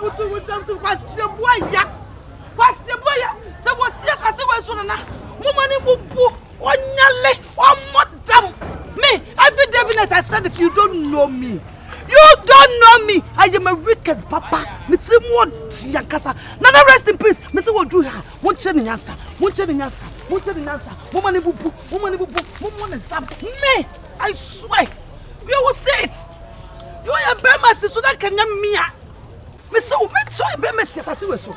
butu kwase boya. Kwase boya. Se wo sie kase we so na. Mo mani bubu onyale omodam. Me, every day I said that you don't know me. You don't know me. I am a wicked papa. Mitri mo yankasa. Nana rest in peace. Me say what do here? Mo cheni nyansa. Mo cheni nyansa. Mo cheni nyansa. Mo mani bubu. Mo mani bubu. Mo mani stab. Me, I swear. You will say it. You are a bema so that can me. Me say o me cho e bema si atasi we so.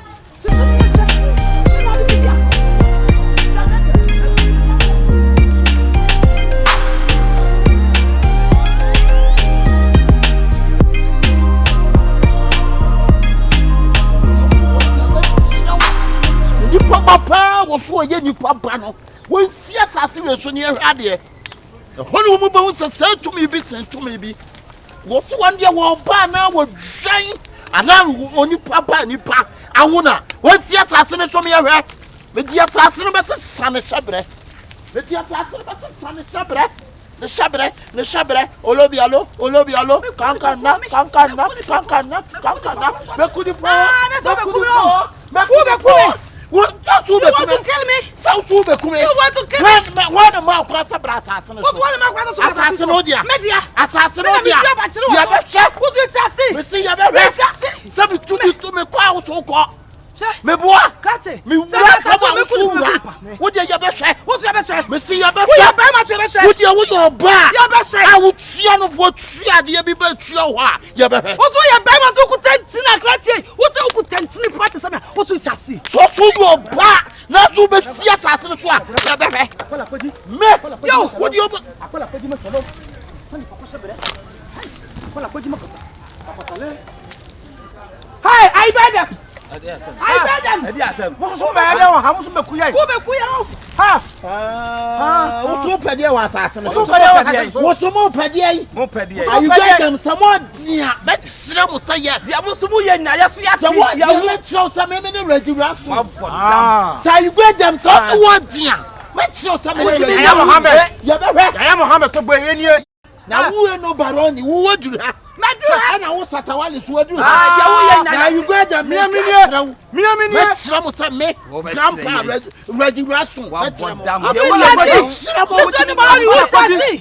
Papa was for a new papa. When CS as you so near Hadia. The whole woman said to me, be sent to me. What's one year one banner would shine? And now only papa and you pa. I wanna. When CS as from your rap, with the assassin of a son of Shabre. With the assassin of a son of Shabre. The Shabre, Olobialo, Kankana, what you want to kill me? You want to kill me? What about assassin? What assassin? Media assassin. Who's your assassin? We see your assassin. Some to me, so called. Me boy, Catty. Me what you have best? What's your best? Me see your best. What you bar? Your best. I would see of what she had the baby. What's your bama to Tina Cratchy? What you could tend to practice? What you see? So your bar. Now to be see assassin. Me, yo, what do you? Hi, I bet them. I bet them. What's so bad? How much make we? Ha! What's so bad? What's so more bad? You get them someone dear. Let's say yes. You must be yes. Someone let's show some ready rust. So you get them someone dear. Let's show some I am Mohammed to bring in here. Now who ain't no baroni? Who would you have? I was at a while. You got them. Me, let's me. Grandpa, Reggie Raston.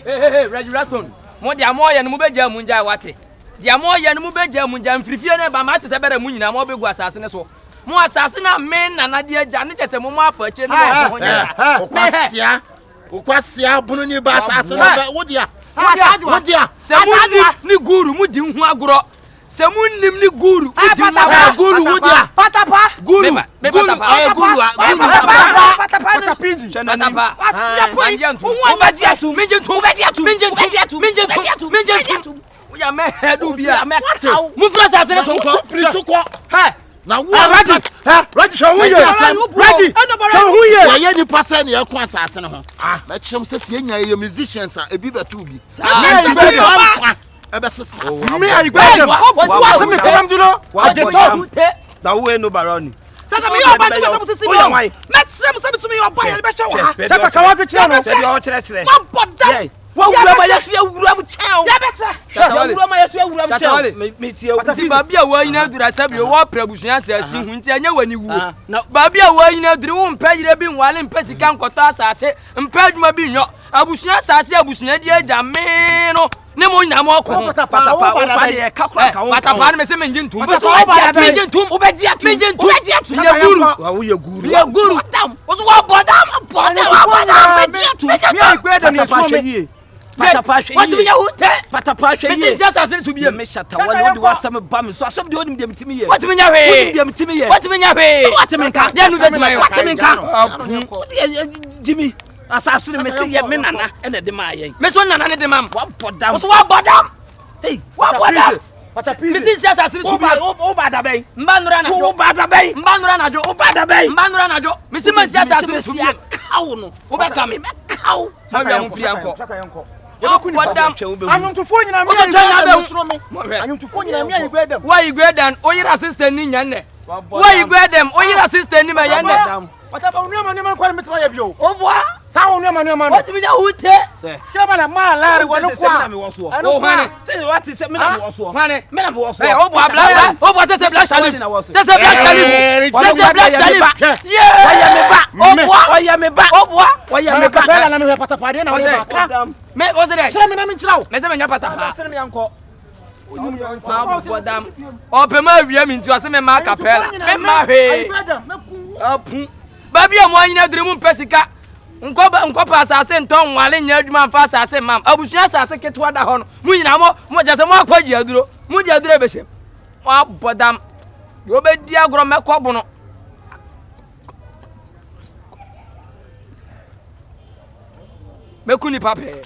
Hey, Reggie Raston. What the Amoy and Mubeja Munja Wati. The Amoy and Mubeja Munja and Frifia, but Matis Abera Munina, Mobi was assassin. More assassin men and Nadia Janet as a mama for Chen. Uquasia, Bununi Bass, what ya? What ya? Samuni ni guru mudi huagro. Samuni ni guru mudi guru wodia. Patapa. Guru. Patapizi. Patapa. Minjentu. Ya me headu bia. Mufra sasene sonko. Hey. Now what? Ready, show who you ready. Who you? Why you person you kwa assassin ho. Let him say you musicians are a bit too big. Me I grab them. What me come do no? What the talk? That way no baroni. Sasa me your body to see me. Let them say to me your boy be show ha. Sasa ka wa be che no. Say your chere. No bodam. What you have chow? Babia, why you know, do I say you walk Prabusian says, when you will. Babia, why you know, drew pay the bin while in Pesican Cotas, I say, and paid my bin. Abusian says, Abusian, Jameno, Nemo Namo, Patapana, Messing to what do you Patapasha? This is just as to be a mishata. What do some bum? So some doing them to me. What's in your way? What's in your way? What's in your way? Then that's my Jimmy. Assassin, Messia Menana, and the Demay. Miss One and the Mam. What bottom? Hey, what bottom? This is just as to be Obada Bay, Manrana, Obada Bay, Obada Bay, Manranajo, Miss just as to be a cow. Obakami, cow. I'm to phone you. I'm to phone you. Why you grade them? Or your assistant in Yande? Why you grade them? Or your assistant in my Yande? What about me? I'm quite a bit of you. Oh, what? Sao no man. What me nya ute? Skaba na ma lare wo no kwa. Oh man. Say what is me na wo so. Mane. Me na wo so. Eh, Obo abla. Obo say black shalif. Say black shalif. Say black shalif. Yeah. Why me ba? Obo. Why me ba? Obo. Why me ba? Bela na me patapade na wo ba. Me o say dey. Sira me na me nchirawo. Me say me nya patapa. Say me yanko. Ma bodam. O pe ma wiam nti o say me ma capella. Me ma hwe. Apu. Ba bia mo anyina dure mu pesika. Nko pa asase nton wale nya adwuma mfa asase mam. Abusua asase ketwa da ho no. Mu nyina mo jase mo akwaji aduro. Mu di aduro behye. Wa bodam. Yo be di agro mekọ bu no. Mekuni pape.